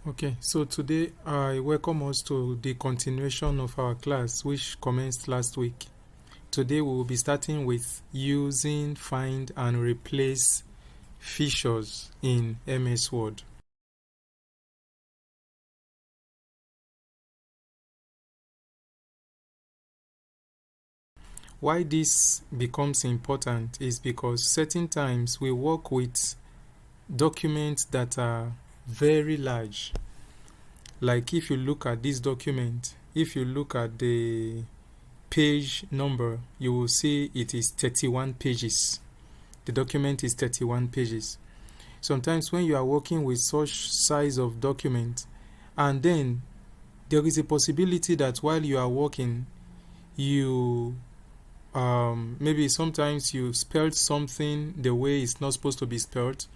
Okay, so today I welcome us to the continuation of our class which commenced last week. Today we will be starting with using find and replace features in MS Word. Why this becomes important is because certain times we work with documents that are very large. Like if you look at this document, if you look at the page number, you will see it is 31 pages. The document is 31 pages. Sometimes when you are working with such size of document, and then there is a possibility that while you are working, you maybe sometimes you spelled something the way it's not supposed to be spelled,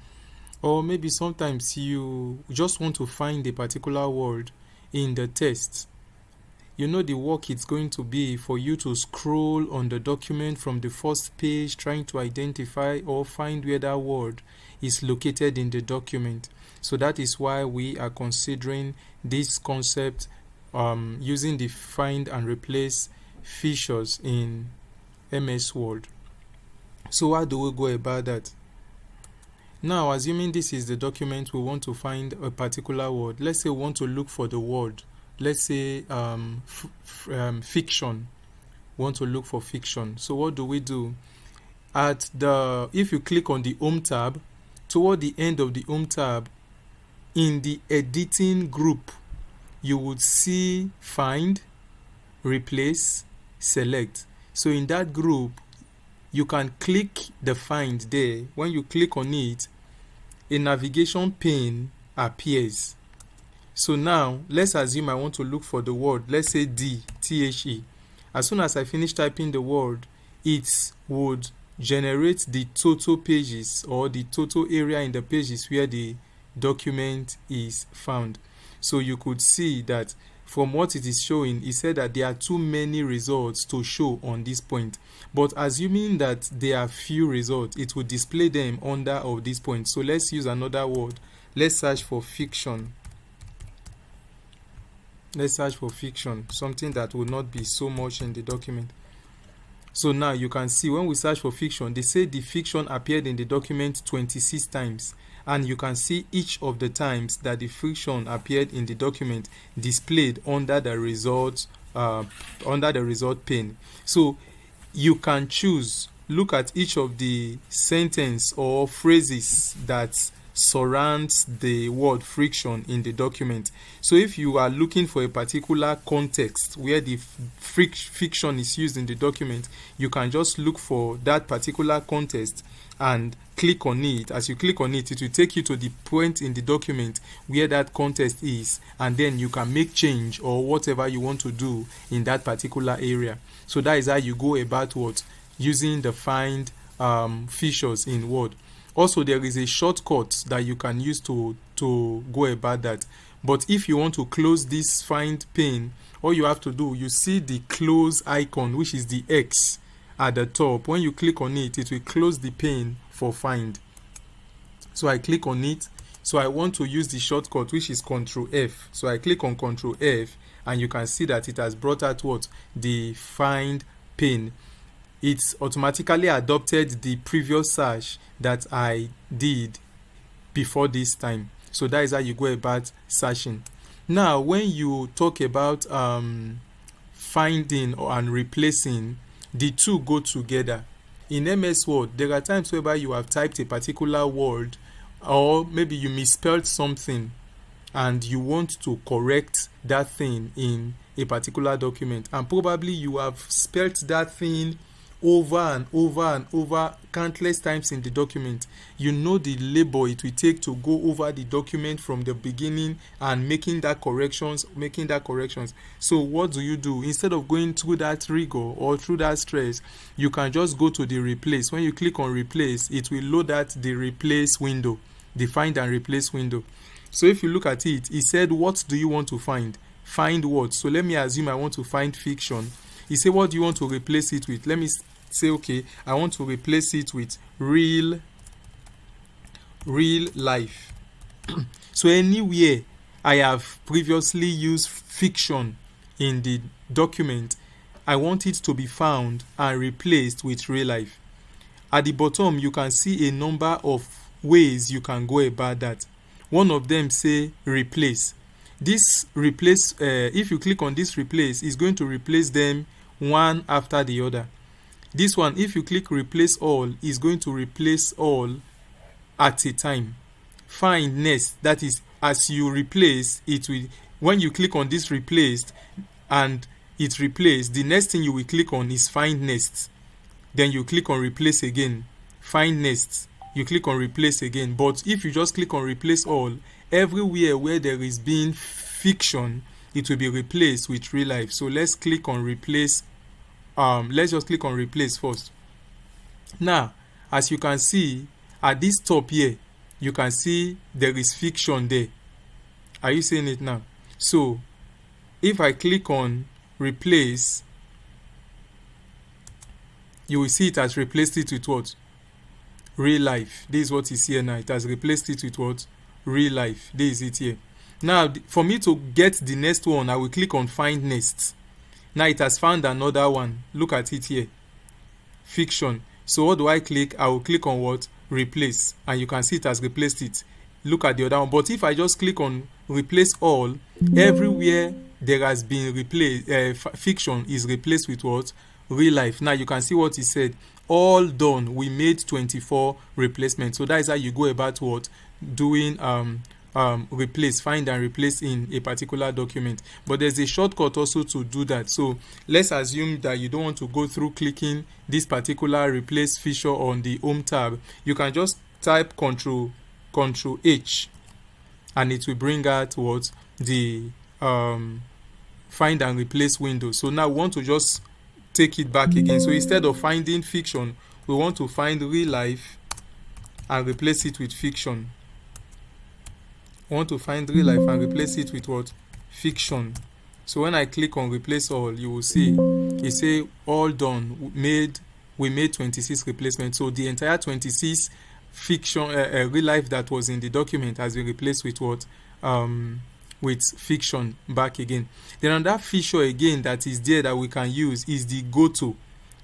or maybe sometimes you just want to find a particular word in the text. You know the work it's going to be for you to scroll on the document from the first page trying to identify or find where that word is located in the document. So that is why we are considering this concept using the find and replace features in MS Word. So how do we go about that? Now, assuming this is the document we want to find a particular word, let's say we want to look for the word. Let's say fiction. Want to look for fiction. So what do? If you click on the Home tab, toward the end of the Home tab, in the editing group, you would see find, replace, select. So in that group, you can click the find there. When you click on it, a navigation pane appears. So now, let's assume I want to look for the word. Let's say THE. As soon as I finish typing the word, it would generate the total pages or the total area in the pages where the document is found. So you could see that from what it is showing, it said that there are too many results to show on this point. But assuming that there are few results, it will display them under of this point. So let's use another word. Let's search for fiction. Let's search for fiction, something that will not be so much in the document. So now you can see when we search for fiction, they say the fiction appeared in the document 26 times. And you can see each of the times that the fiction appeared in the document displayed under the result pane. So you can choose, look at each of the sentence or phrases that surrounds the word friction in the document. So if you are looking for a particular context where the fiction is used in the document, you can just look for that particular context and click on it. As you click on it, it will take you to the point in the document where that context is, and then you can make change or whatever you want to do in that particular area. So that is how you go about using the find features in Word. Also, there is a shortcut that you can use to go about that. But if you want to close this find pane, all you have to do, you see the close icon, which is the X at the top. When you click on it, it will close the pane for find. So I click on it. So I want to use the shortcut, which is Ctrl F. So I click on Ctrl F, and you can see that it has brought out the find pane. It's automatically adopted the previous search that I did before this time. So that is how you go about searching. Now, when you talk about finding and replacing, the two go together. In MS Word, there are times whereby you have typed a particular word, or maybe you misspelled something and you want to correct that thing in a particular document, and probably you have spelled that thing over and over and over countless times in the document. You know the labor it will take to go over the document from the beginning and making that corrections. So what do? Instead of going through that rigor or through that stress, you can just go to the replace. When you click on replace, it will load at the replace window, the find and replace window. So if you look at it, it said, what do you want to find? Find what? So let me assume I want to find fiction. He said, what do you want to replace it with? Let me say, okay, I want to replace it with real life. So anywhere I have previously used fiction in the document, I want it to be found and replaced with real life. At the bottom, you can see a number of ways you can go about that. One of them say replace. This replace, if you click on this replace, is going to replace them one after the other. This one, if you click replace all, is going to replace all at a time. Find next, that is, as you replace it will, when you click on this replaced and it replaced, the next thing you will click on is find next. Then you click on replace again, find next, you click on replace again. But if you just click on replace all, everywhere where there is being fiction, it will be replaced with real life. So let's click on replace. Let's just click on replace first. Now, as you can see at this top here, you can see there is fiction there. Are you seeing it now? So if I click on replace, you will see it has replaced it with what? Real life. This is what is here now. It has replaced it with what? Real life. This is it here. Now, for me to get the next one, I will click on find next. Now it has found another one. Look at it here. Fiction. So what do I click? I will click on what? Replace. And you can see it has replaced it. Look at the other one. But if I just click on replace all, everywhere there has been replaced, fiction is replaced with what? Real life. Now you can see what he said. All done. We made 24 replacements. So that is how you go about what? Doing replace, find and replace in a particular document. But there's a shortcut also to do that. So let's assume that you don't want to go through clicking this particular replace feature on the home tab. You can just type Control H and it will bring out what? The find and replace window. So now we want to just take it back again. So instead of finding fiction, we want to find real life and replace it with fiction. We want to find real life and replace it with what? Fiction. So when I click on replace all, you will see it say all done. We made 26 replacements. So the entire 26 fiction real life that was in the document has been replaced with what? With fiction back again. Then another feature again that is there that we can use is the Goto.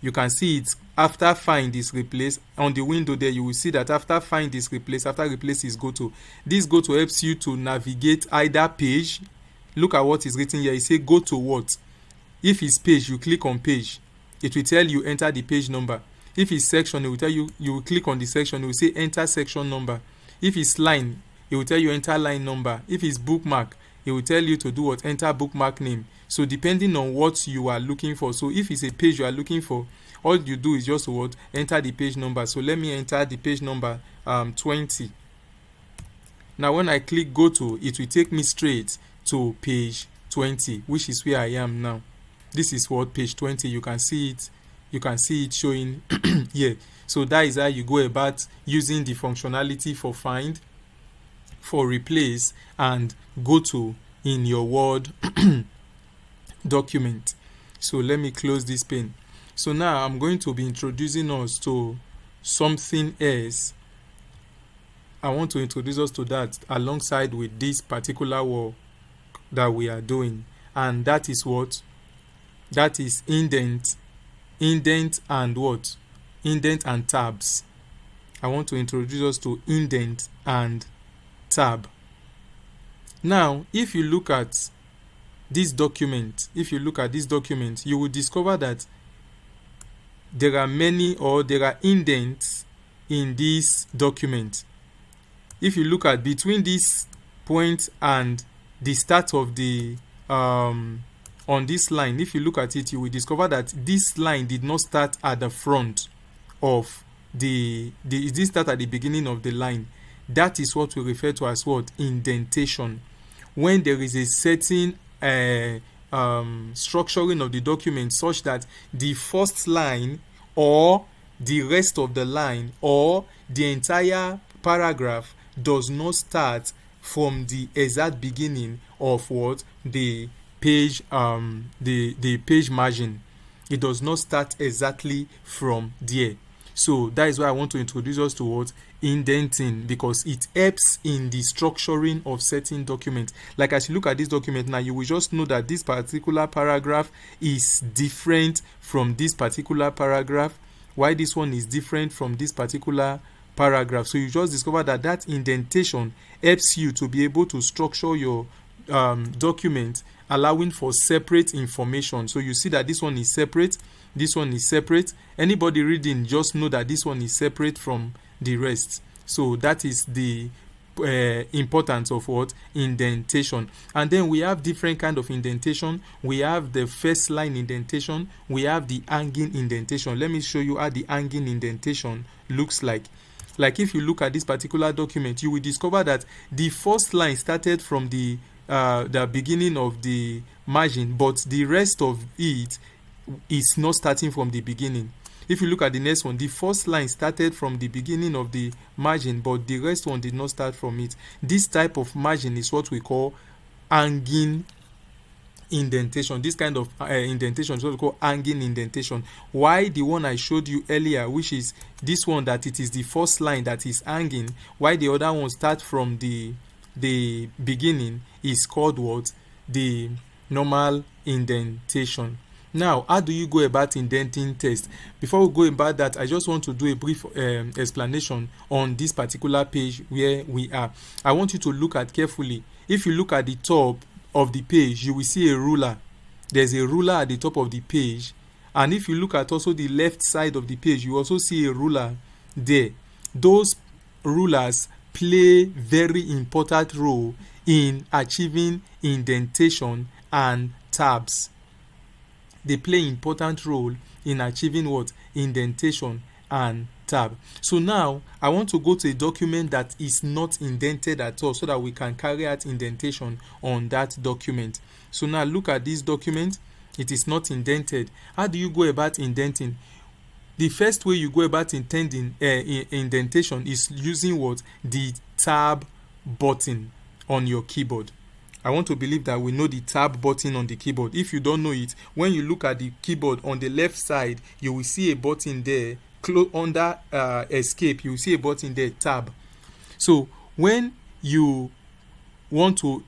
You can see it after find is replaced. On the window there, you will see that after find is replaced, after replace is Goto. This Goto helps you to navigate either page. Look at what is written here. It says go to what? If it's page, you click on page. It will tell you enter the page number. If it's section, it will tell you, you will click on the section. It will say enter section number. If it's line, it will tell you enter line number. If it's bookmark, it will tell you to do what? Enter bookmark name. So depending on what you are looking for. So if it's a page you are looking for, all you do is just what? Enter the page number. So let me enter the page number 20. Now when I click go to, it will take me straight to page 20, which is where I am now. This is what? Page 20. You can see it. You can see it showing here. So that is how you go about using the functionality for find, for replace, and go to in your Word document. So let me close this pane. So now I'm going to be introducing us to something else. I want to introduce us to that alongside with this particular work that we are doing, and that is what? That is indent and what? Indent and tabs. I want to introduce us to indent and tab. Now, if you look at this document, you will discover that there are many, or there are indents in this document. If you look at between this point and the start of the on this line, if you look at it, you will discover that this line did not start at the front of it did start at the beginning of the line. That is what we refer to as what? Indentation. When there is a certain structuring of the document such that the first line or the rest of the line or the entire paragraph does not start from the exact beginning of what? The page the page margin. It does not start exactly from there. So that is why I want to introduce us to what indenting, because it helps in the structuring of certain documents. Like as you look at this document now, you will just know that this particular paragraph is different from this particular paragraph, why this one is different from this particular paragraph. So you just discover that that indentation helps you to be able to structure your document, allowing for separate information. So you see that this one is separate, this one is separate. Anybody reading just know that this one is separate from the rest. So that is the importance of what indentation. And then we have different kind of indentation. We have the first line indentation, we have the hanging indentation. Let me show you how the hanging indentation looks like. Like if you look at this particular document, you will discover that the first line started from the beginning of the margin, but the rest of it is not starting from the beginning. If you look at the next one, the first line started from the beginning of the margin, but the rest one did not start from it. This type of margin is what we call hanging indentation. This kind of indentation is what we call hanging indentation. Why the one I showed you earlier, which is this one, that it is the first line that is hanging, why the other one start from the beginning, is called what? The normal indentation. Now, how do you go about indenting text? Before we go about that, I just want to do a brief explanation on this particular page where we are. I want you to look at carefully. If you look at the top of the page, you will see a ruler. There's a ruler at the top of the page. And if you look at also the left side of the page, you also see a ruler there. Those rulers play very important role in achieving indentation and tabs. They play important role in achieving what? Indentation and tab. So now I want to go to a document that is not indented at all, so that we can carry out indentation on that document. So now look at this document. It is not indented. How do you go about indenting? The first way you go about indentation is using what? The tab button on your keyboard. I want to believe that we know the tab button on the keyboard. If you don't know it, when you look at the keyboard on the left side, you will see a button there. Under escape, you will see a button there, tab. So when you want to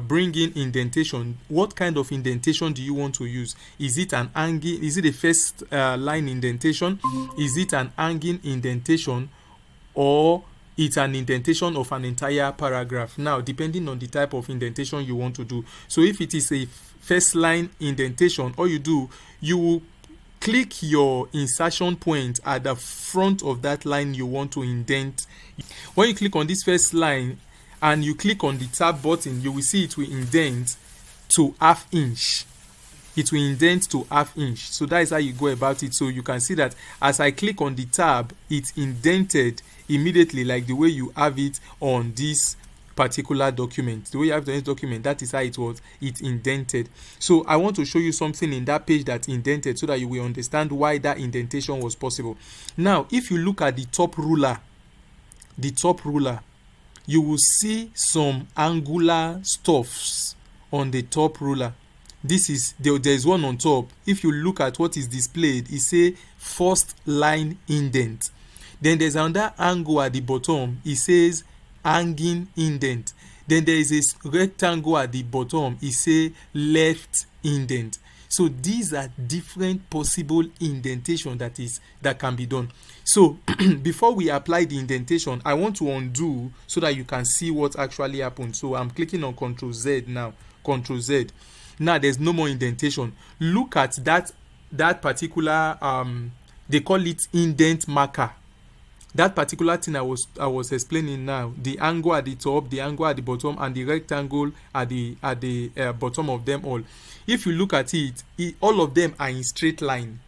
bring in indentation, what kind of indentation do you want to use? Is it an hanging? Is it a first line indentation? Is it an hanging indentation, or it's an indentation of an entire paragraph? Now, depending on the type of indentation you want to do. So if it is a first line indentation, all you do, you will click your insertion point at the front of that line you want to indent. When you click on this first line and you click on the tab button, you will see it will indent to ½ inch. It will indent to ½ inch. So that is how you go about it. So you can see that as I click on the tab, it's indented immediately, like the way you have it on this particular document. The way you have the document, that is how it was. It indented. So I want to show you something in that page that indented, so that you will understand why that indentation was possible. Now, if you look at the top ruler, you will see some angular stuffs on the top ruler. This is there is one on top. If you look at what is displayed, it say first line indent. Then there's another angle at the bottom. It says hanging indent. Then there is a rectangle at the bottom. It say left indent. So these are different possible indentation that can be done. So before we apply the indentation, I want to undo so that you can see what actually happened. So I'm clicking on Ctrl Z now. Ctrl Z. Now there's no more indentation. Look at that particular they call it indent marker. That particular thing I was explaining now, the angle at the top, the angle at the bottom, and the rectangle at the bottom of them all. If you look at it, all of them are in straight line.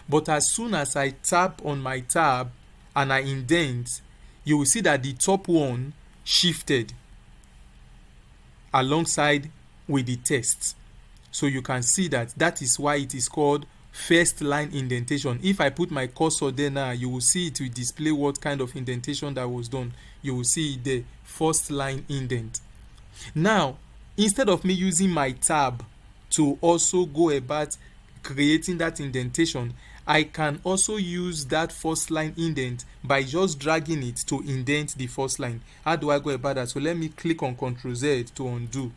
But as soon as I tap on my tab and I indent, you will see that the top one shifted alongside with the text. So you can see that is why it is called first line indentation. If I put my cursor there now, you will see it will display what kind of indentation that was done. You will see the first line indent. Now, instead of me using my tab to also go about creating that indentation, I can also use that first line indent by just dragging it to indent the first line. How do I go about that? So let me click on Ctrl Z to undo.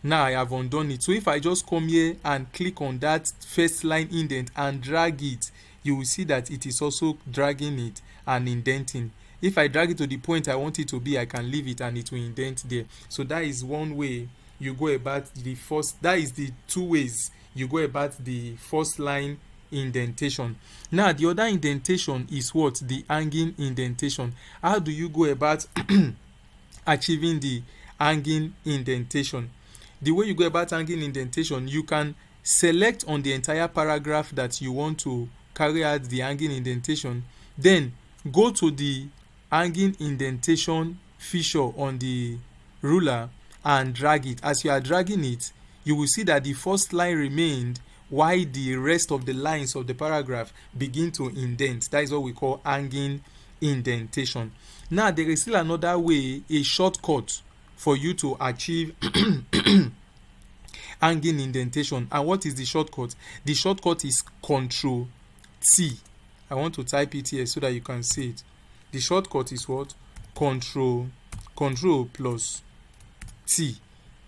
Now I have undone it. So if I just come here and click on that first line indent and drag it, you will see that it is also dragging it and indenting. If I drag it to the point I want it to be, I can leave it and it will indent there. So that is one way you go about the first, that is the two ways you go about the first line indentation. Now the other indentation is what? The hanging indentation. How do you go about achieving the hanging indentation? The way you go about hanging indentation, you can select on the entire paragraph that you want to carry out the hanging indentation, then go to the hanging indentation feature on the ruler and drag it. As you are dragging it, you will see that the first line remained while the rest of the lines of the paragraph begin to indent. That is what we call hanging indentation. Now there is still another way, a shortcut for you to achieve hanging indentation. And what is the shortcut? The shortcut is Ctrl T. I want to type it here so that you can see it. The shortcut is what? Control plus T.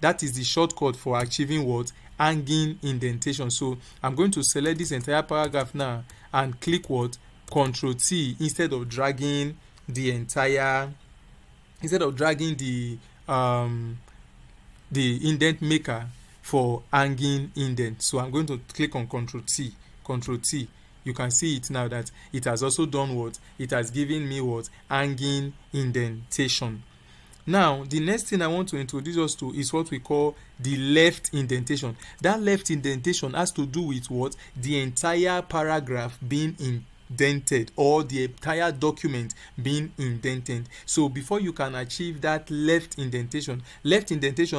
That is the shortcut for achieving what? Hanging indentation. So I'm going to select this entire paragraph now and click what? Ctrl T instead of dragging the entire, the indent maker for hanging indent. So I'm going to click on Ctrl T. You can see it now that it has also done what? It has given me what? Hanging indentation. Now the next thing I want to introduce us to is what we call the left indentation. That left indentation has to do with what? The entire paragraph being indented, or the entire document being indented. So before you can achieve that left indentation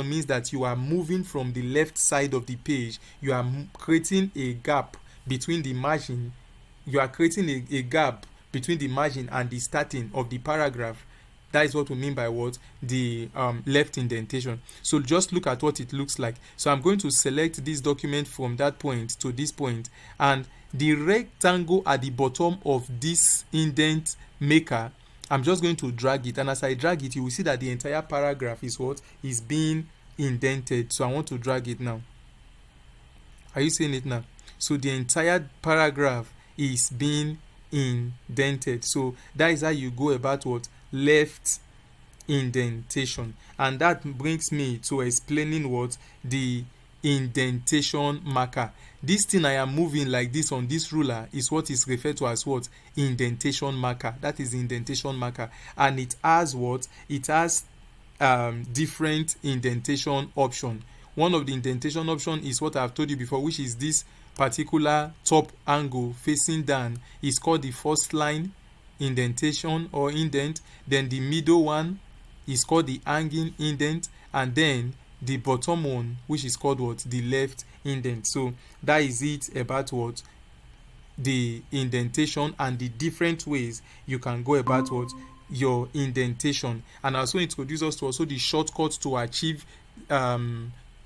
means that you are moving from the left side of the page. You are creating a gap between the margin. You are creating a gap between the margin and the starting of the paragraph. That is what we mean by what? The left indentation. So just look at what it looks like. So I'm going to select this document from that point to this point, and the rectangle at the bottom of this indent maker, I'm just going to drag it, and as I drag it, you will see that the entire paragraph is what? Is being indented. So I want to drag it now. Are you seeing it now? So the entire paragraph is being indented. So that is how you go about what? Left indentation. And that brings me to explaining what? The indentation marker. This thing I am moving like this on this ruler is what is referred to as what? Indentation marker. That is the indentation marker. And it has what? It has different indentation option. One of the indentation option is what I have told you before, which is this particular top angle facing down. Is called the first line indentation or indent. Then the middle one is called the hanging indent, and then the bottom one, which is called what? The left indent. So that is it about what? The indentation and the different ways you can go about what? Your indentation. And also introduce us to also the shortcuts to achieve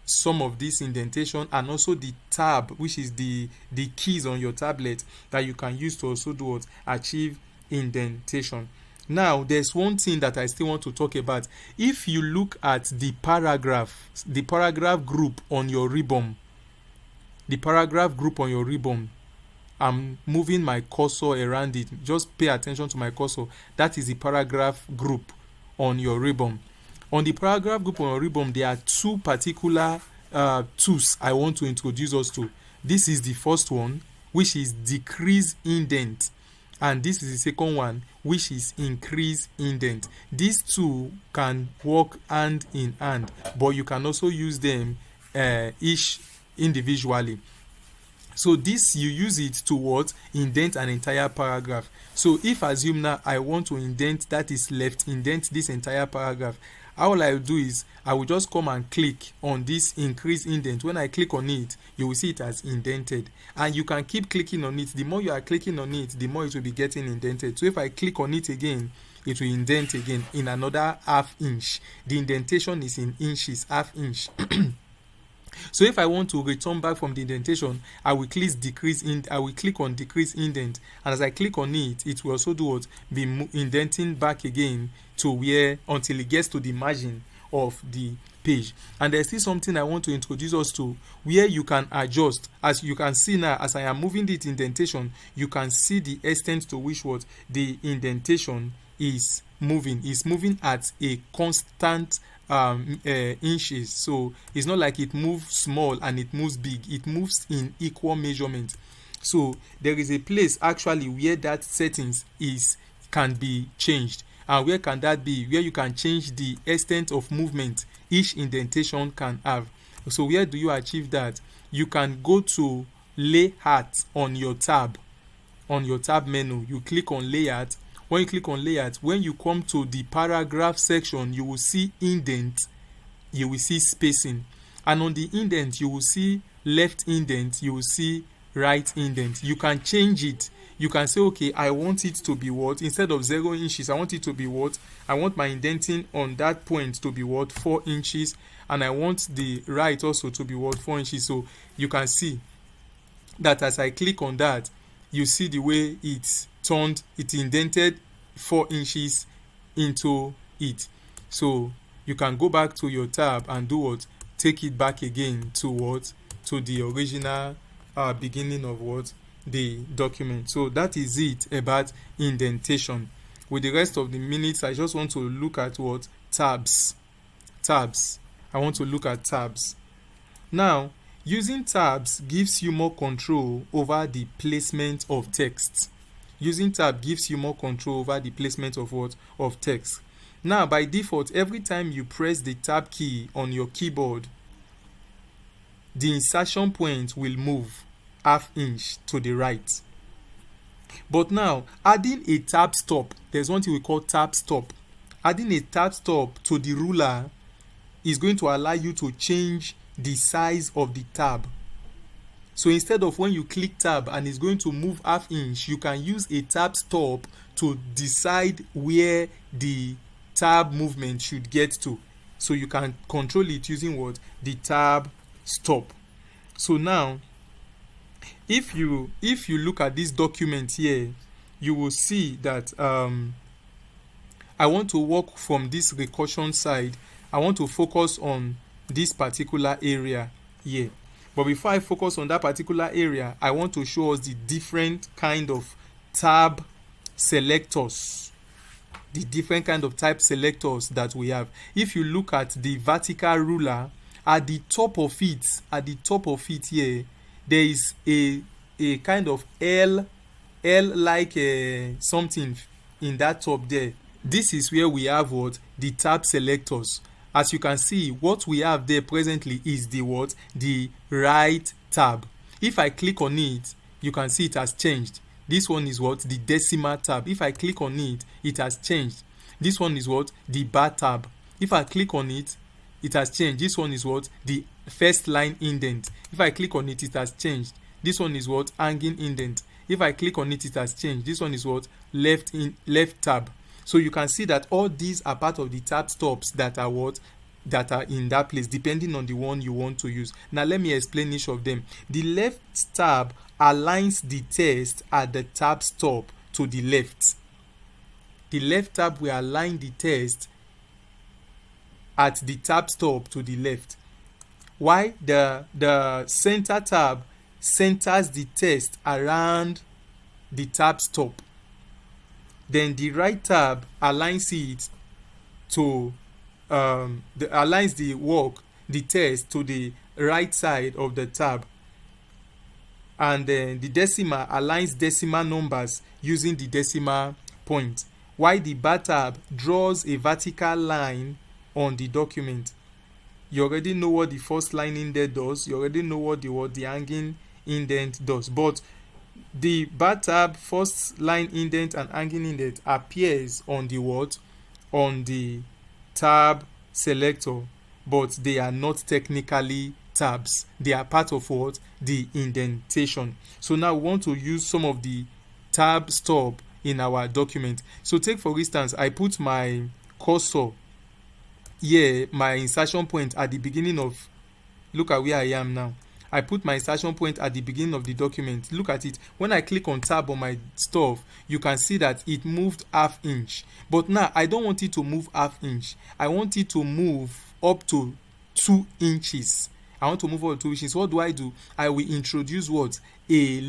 some of this indentation, and also the tab, which is the keys on your tablet that you can use to also do what? Achieve indentation. Now there's one thing that I still want to talk about. If you look at the paragraph group on your ribbon, I'm moving my cursor around it. Just pay attention to my cursor. That is the paragraph group on your ribbon. On the paragraph group on your ribbon, there are two particular tools I want to introduce us to. This is the first one, which is decrease indent, and this is the second one, which is increase indent. These two can work hand in hand, but you can also use them each individually. So this, you use it to what? Indent an entire paragraph. So if assume now I want to indent, that is left indent this entire paragraph, all I will do is I will just come and click on this increase indent. When I click on it, you will see it as indented, and you can keep clicking on it. The more you are clicking on it, the more it will be getting indented. So if I click on it again, it will indent again in another half inch. The indentation is in inches, half inch. So if I want to return back from the indentation, I will click on decrease indent, and as I click on it, it will also do what? Be indenting back again to where, until it gets to the margin of the page. And there's still something I want to introduce us to, where you can adjust. As you can see now, as I am moving the indentation, you can see the extent to which what the indentation is moving. It's moving at a constant inches. So it's not like it moves small and it moves big. It moves in equal measurement. So there is a place actually where that settings can be changed. And where can that be? Where you can change the extent of movement each indentation can have. So where do you achieve that? You can go to layout on your tab menu. You click on layout. When you click on layout, when you come to the paragraph section, you will see indent, you will see spacing, and on the indent you will see left indent, you will see right indent. You can change it. You can say, okay, I want it to be what? Instead of 0 inches, I want it to be what? I want my indenting on that point to be what? 4 inches, and I want the right also to be what? 4 inches. So you can see that as I click on that, you see the way it indented 4 inches into it. So you can go back to your tab and do what? Take it back again to what? To the original beginning of what? The document. So that is it about indentation. With the rest of the minutes, I just want to look at what? Tabs. I want to look at tabs. Now, using tabs gives you more control over the placement of text. Using tab gives you more control over the placement of what? Of text. Now, by default, every time you press the tab key on your keyboard, the insertion point will move ½ inch to the right. But now, adding a tab stop, there's one thing we call tab stop. Adding a tab stop to the ruler is going to allow you to change the size of the tab. So instead of when you click tab and it's going to move ½ inch, you can use a tab stop to decide where the tab movement should get to. So you can control it using what? The tab stop. So now, if you look at this document here, you will see that I want to work from this recursion side. I want to focus on this particular area here. But before I focus on that particular area, I want to show us the different kind of tab selectors. The different kind of type selectors that we have. If you look at the vertical ruler, at the top of it here, there is a kind of L like something in that top there. This is where we have what? The tab selectors. As you can see, what we have there presently is the what? The right tab. If I click on it, you can see it has changed. This one is what? The decimal tab. If I click on it, it has changed. This one is what? The bar tab. If I click on it, it has changed. This one is what? The first line indent. If I click on it, it has changed. This one is what? Hanging indent. If I click on it, it has changed. This one is what? Left tab. So you can see that all these are part of the tab stops that are what? That are in that place, depending on the one you want to use. Now let me explain each of them. The left tab aligns the text at the tab stop to the left. The left tab will align the text at the tab stop to the left. While the center tab centers the text around the tab stop. Then the right tab aligns it to aligns the text to the right side of the tab, and then the decimal aligns decimal numbers using the decimal point, while the bar tab draws a vertical line on the document. You already know what the first line indent does. You already know what the hanging indent does. But the bar tab, first line indent and hanging indent appears on the what? On the tab selector, but they are not technically tabs. They are part of what? The indentation. So now we want to use some of the tab stop in our document. So take for instance, I put my cursor here, my insertion point at the beginning of Look at where I am now. I put my insertion point at the beginning of the document. Look at it. When I click on tab on my stuff, you can see that it moved half inch. But now I don't want it to move half inch. I want it to move up to 2 inches. I want to move up to 2 inches. What do? I will introduce what? A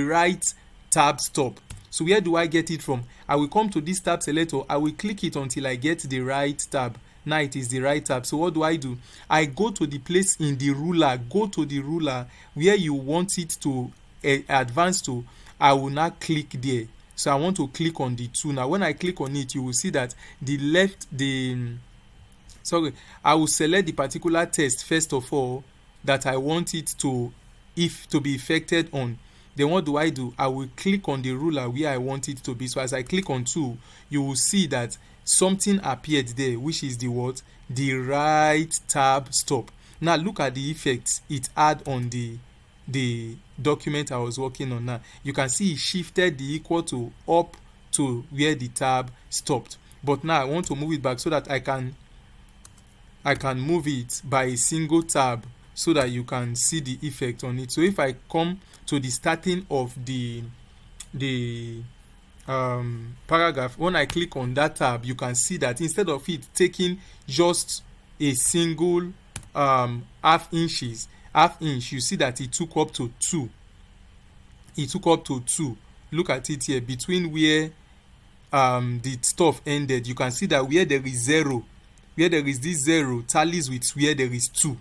right tab stop. So where do I get it from? I will come to this tab selector. I will click it until I get the right tab. Now it is the right tab. So what do? I go to the place in the ruler. Go to the ruler where you want it to advance to. I will now click there. So I want to click on the 2. Now when I click on it, you will see that I will select the particular text first of all that I want it to be affected on. Then what do? I will click on the ruler where I want it to be. So as I click on 2, you will see that something appeared there, which is the what? The right tab stop. Now look at the effects it had on the document I was working on. Now you can see it shifted the equal to up to where the tab stopped. But now I want to move it back so that I can move it by a single tab so that you can see the effect on it. So if I come to the starting of the paragraph, when I click on that tab, you can see that instead of it taking just a single half inch, you see that it took up to 2. Look at it here, between where the stuff ended. You can see that where there is this 0 tallies with where there is 2.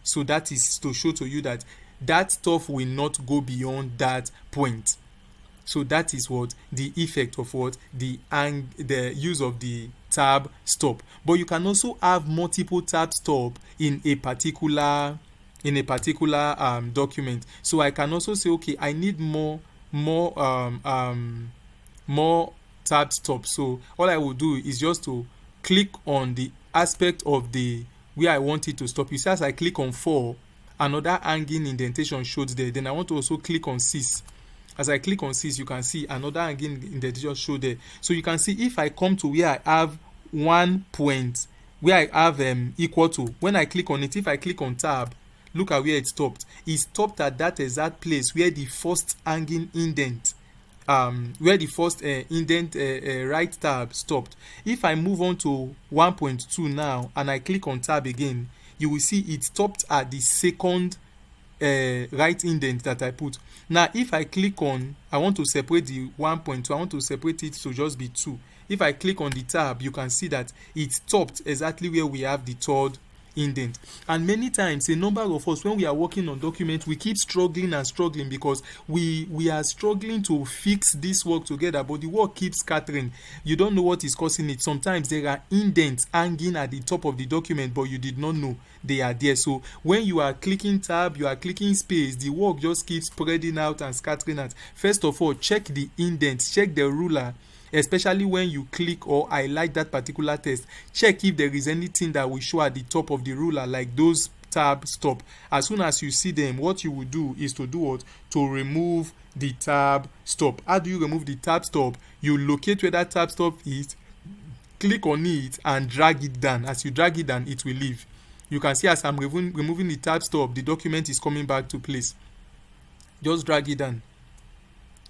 So that is to show to you that stuff will not go beyond that point. So that is what the effect of what the use of the tab stop. But you can also have multiple tab stop in a particular document. So I can also say, okay, I need more tab stop. So all I will do is just to click on the aspect of the where I want it to stop. You see, as I click on 4, another hanging indentation showed there. Then I want to also click on 6. As I click on 6, you can see another hanging indentation showed there. So you can see if I come to where I have 1 point, where I have equal to, when I click on it, if I click on tab, look at where it stopped. It stopped at that exact place where the first hanging indent right tab stopped. If I move on to 1.2 now and I click on tab again, you will see it stopped at the second right indent that I put. Now if I click on, I want to separate the 1.2, I want to separate it to just be 2. If I click on the tab, you can see that it stopped exactly where we have the third indent. And many times, a number of us, when we are working on documents, we keep struggling because we are struggling to fix this work together, but the work keeps scattering. You don't know what is causing it. Sometimes there are indents hanging at the top of the document, but you did not know they are there. So when you are clicking tab, you are clicking space, the work just keeps spreading out and scattering out. First of all, check the indents, check the ruler. Especially when you click or highlight that particular text, check if there is anything that will show at the top of the ruler, like those tab stop. As soon as you see them, what you will do is to do what? To remove the tab stop. How do you remove the tab stop? You locate where that tab stop is, click on it and drag it down. As you drag it down, it will leave. You can see as I'm removing the tab stop, the document is coming back to place. Just drag it down.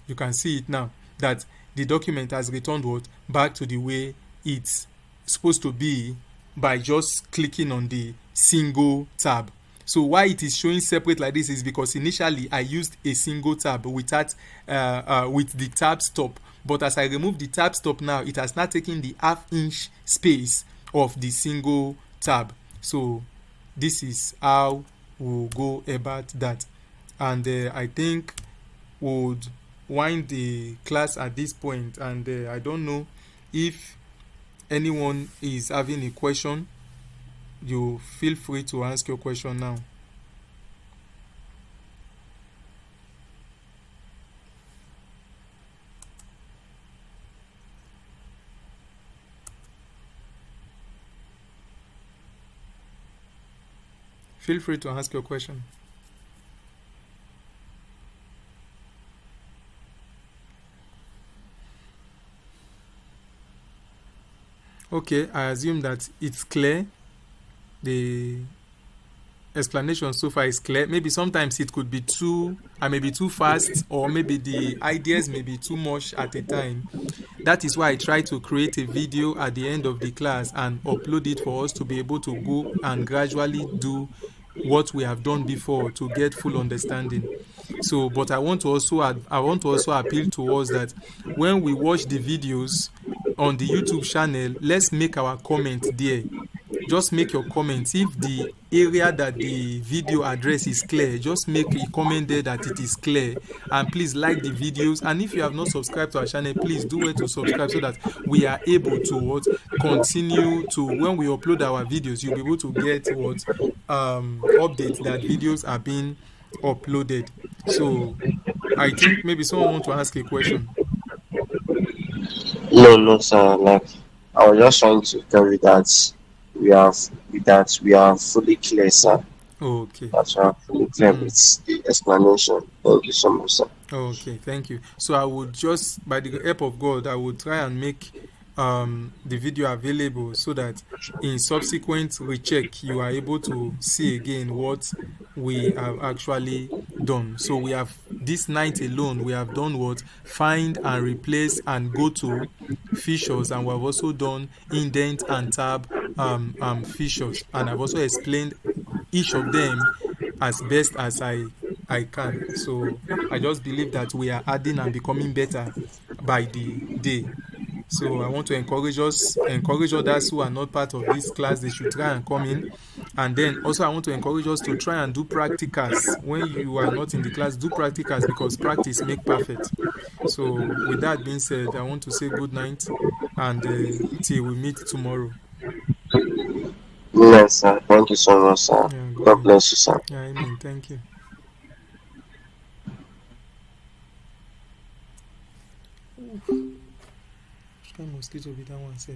You can see it now that the document has returned what? Back to the way it's supposed to be by just clicking on the single tab. So why it is showing separate like this is because initially I used a single tab with the tab stop. But as I remove the tab stop now, it has now taken the half-inch space of the single tab. So this is how we'll go about that. And I think would wind the class at this point, and I don't know if anyone is having a question. You feel free to ask your question now. Feel free to ask your question. Okay, I assume that it's clear. The explanation so far is clear. Maybe sometimes it could be too, I may be too fast, or maybe the ideas may be too much at a time. That is why I try to create a video at the end of the class and upload it for us to be able to go and gradually do what we have done before to get full understanding. So, but I want to also appeal to us that when we watch the videos on the YouTube channel, let's make our comment there. Just make your comments. If the area that the video address is clear, just make a comment there that it is clear, and please like the videos. And if you have not subscribed to our channel, please do well to subscribe so that we are able to what continue to, when we upload our videos, you'll be able to get what updates that videos are being uploaded. So I think maybe someone want to ask a question. No, no, sir. Like, I was just trying to tell you that we are fully clear, sir. Okay. That we are fully clear Mm. with the explanation. Thank you so much, sir. Okay, thank you. So I would just, by the help of God, I would try and make the video available so that in subsequent recheck you are able to see again what we have actually done. So we have this night alone we have done what, find and replace and go to features, and we have also done indent and tab features, and I've also explained each of them as best as I can. So I just believe that we are adding and becoming better by the day. So I want to encourage others who are not part of this class, they should try and come in. And then also I want to encourage us to try and do practicals. When you are not in the class, do practicals, because practice make perfect. So with that being said, I want to say good night, and till we meet tomorrow. Yes, sir. Thank you so much, sir. Yeah, good God night. bless you, sir. Yeah, amen. Thank you. Which kind of mosquito be that one safe?